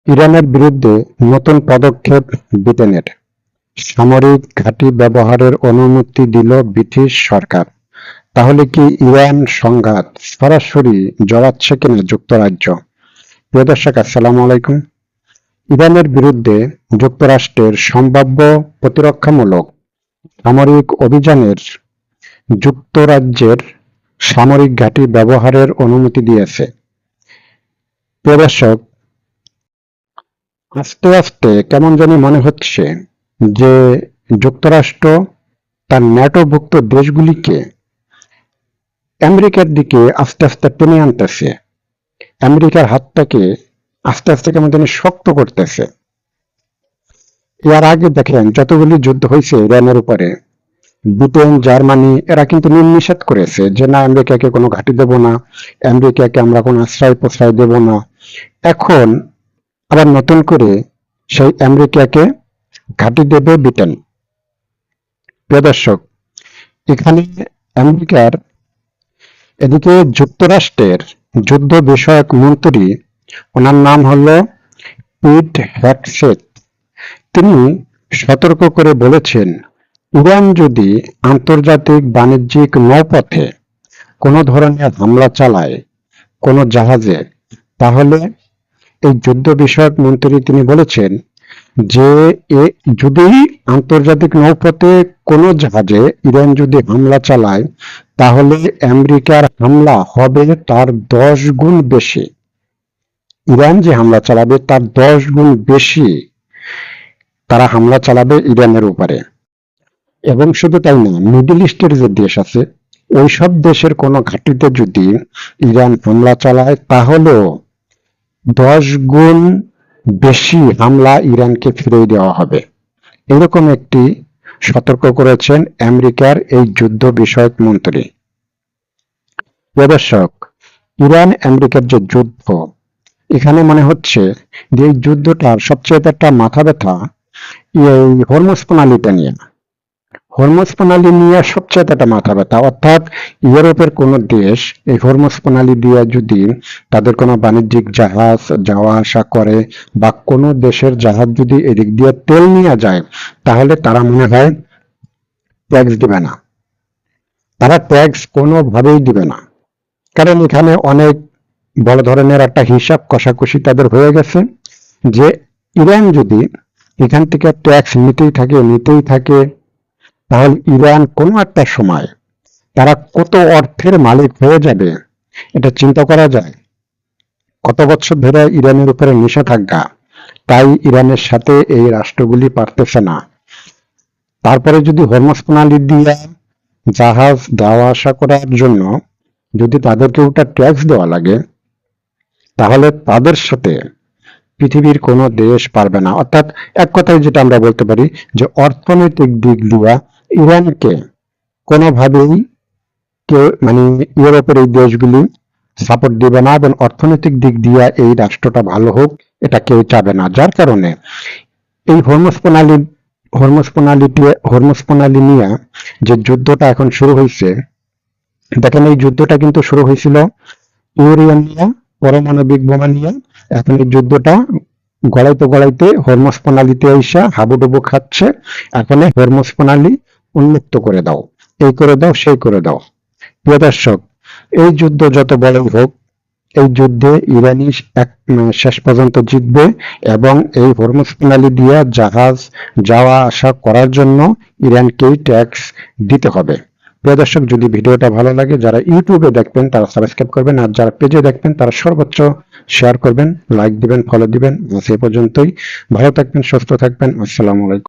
ইরানের বিরুদ্ধে নতুন পদক্ষেপ ব্রিটেনের, সামরিক ঘাঁটি ব্যবহারের অনুমতি দিল ব্রিটিশ সরকার। তাহলে কি ইরান সংঘাত সরাসরি জড়াচ্ছে কিনা যুক্তরাজ্য? প্রিয় দর্শক, আসসালামু আলাইকুম। ইরানের বিরুদ্ধে যুক্তরাষ্ট্রের সম্ভাব্য প্রতিরক্ষামূলক সামরিক অভিযানের যুক্তরাজ্যের সামরিক ঘাঁটি ব্যবহারের অনুমতি দিয়েছে। প্রিয় দর্শক, আস্তে আস্তে কেমন জানি মনে হচ্ছে যে যুক্তরাষ্ট্র তার ন্যাটোভুক্ত দেশগুলিকে আমেরিকার দিকে আস্তে আস্তে টেনে আনতেছে, আমেরিকার হাতটাকে আস্তে আস্তে কেমন জানি শক্ত করতেছে। এর আগে দেখেন যতগুলি যুদ্ধ হয়েছে ইরানের উপরে, ব্রিটেন, জার্মানি এরা কিন্তু নিষেধ করেছে যে না, আমেরিকাকে কোনো ঘাঁটি দেব না, আমেরিকাকে আমরা কোনো আশ্রয় প্রশ্রয় দেব না। এখন আবার নতুন করে সেই আমেরিকাকে ঘাঁটি দেবে ব্রিটেন। প্রিয় দর্শক, এখানে আমেরিকার এদিকে যুক্তরাষ্ট্রের যুদ্ধ বিষয়ক মন্ত্রী, ওনার নাম হলো পিট হেগসেথ, তিনি সতর্ক করে বলেছেন, ইরান যদি আন্তর্জাতিক বাণিজ্যিক নৌপথে কোনো ধরনের হামলা চালায় কোনো জাহাজে, তাহলে এই যুদ্ধ বিষয়ক মন্ত্রী তিনি বলেছেন যে যদি আন্তর্জাতিক নৌপথে কোনো জাহাজে ইরান যদি হামলা চালায়, তাহলে আমেরিকার হামলা হবে তার 10 গুণ বেশি। ইরান যে হামলা চালাবে তার 10 গুণ বেশি তারা হামলা চালাবে ইরানের উপরে। এবং শুধু তাই না, মিডল ইস্টের যে দেশ আছে ওইসব দেশের কোনো ঘাঁটিতে যদি ইরান হামলা চালায়, তাহলেও 10 গুণ বেশি হামলা ইরানকে ফিরিয়ে দেওয়া হবে। এরকম একটি সতর্ক করেছেন আমেরিকার এই যুদ্ধ বিষয়ক মন্ত্রী। দর্শক, ইরান আমেরিকার যে যুদ্ধ, এখানে মনে হচ্ছে যে এই যুদ্ধটার সবচেয়ে একটা মাথা ব্যথা এই হরমুজ প্রণালীটা নিয়ে। হরমুজ প্রণালী নিয়ে সবচেয়ে একটা মাথা ব্যথা, অর্থাৎ ইউরোপের কোন দেশ এই হরমুজ প্রণালী দিয়ে যদি তাদের কোনো বাণিজ্যিক জাহাজ যাওয়া আসা করে বা কোনো দেশের জাহাজ যদি এদিক দিয়ে তেল নিয়ে যায়, তাহলে তারা মনে হয় ট্যাক্স দিবে না, তারা ট্যাক্স কোনোভাবেই দিবে না। কারণ এখানে অনেক বড় ধরনের একটা হিসাব কষাকষি তাদের হয়ে গেছে যে ইরান যদি এখান থেকে ট্যাক্স নিতেই থাকে, তাহলে ইরান কোনো একটা সময় তারা কত অর্থের মালিক হয়ে যাবে এটা চিন্তা করা যায়। কত বছর ধরে ইরানের উপরে নিষেধাজ্ঞা, তাই ইরানের সাথে এই রাষ্ট্রগুলি পারতেছে না। তারপরে যদি হরমুজ প্রণালী দিয়ে জাহাজ যাওয়া আসা করার জন্য যদি তাদেরকে ওটা ট্যাক্স দেওয়া লাগে, তাহলে তাদের সাথে পৃথিবীর কোনো দেশ পারবে না। অর্থাৎ এক কথায় যেটা আমরা বলতে পারি যে অর্থনৈতিক দিক দিয়ে ইরানকে কোনোভাবেই কেউ ইউরোপের এই দেশগুলি সাপোর্ট দিবে না, এবং অর্থনৈতিক দিক দিয়ে এই রাষ্ট্রটা ভালো হোক এটা কেউ চাবে না। যার কারণে এই হরমুজ প্রণালী নিয়ে যে যুদ্ধটা এখন শুরু হয়েছে, দেখেন এই যুদ্ধটা কিন্তু শুরু হয়েছিল ইউরেনিয়াম নিয়ে, পারমাণবিক বোমা নিয়ে। এখন এই যুদ্ধটা গড়াইতে হরমুজ প্রণালীতে এসে হাবুডুবু খাচ্ছে। এখন হরমুজ প্রণালী উন্মুক্ত করে দাও, এই করে দাও, সেই করে দাও। প্রিয় দর্শক, এই যুদ্ধ যত বড়ই হোক, এই যুদ্ধে ইরানি শেষ পর্যন্ত জিতবে, এবং এই হরমুজ প্রণালী দিয়ে জাহাজ যাওয়া আসা করার জন্য ইরানকেই ট্যাক্স দিতে হবে। প্রিয় দর্শক, যদি ভিডিওটা ভালো লাগে, যারা ইউটিউবে দেখবেন তারা সাবস্ক্রাইব করবেন, আর যারা পেজে দেখবেন তারা সর্বোচ্চ শেয়ার করবেন, লাইক দিবেন, ফলো দিবেন। আজ এই পর্যন্তই। ভালো থাকবেন, সুস্থ থাকবেন। আসসালামু আলাইকুম।